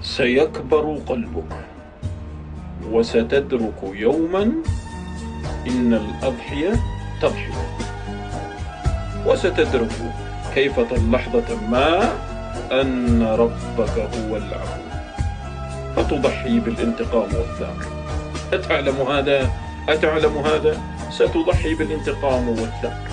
سيكبر قلبك وستدرك يوما إن الأضحية تضحية، وستدرك كيف لحظة ما أن ربك هو العفو فتضحي بالانتقام والثأر. أتعلم هذا؟ ستضحي بالانتقام والثأر.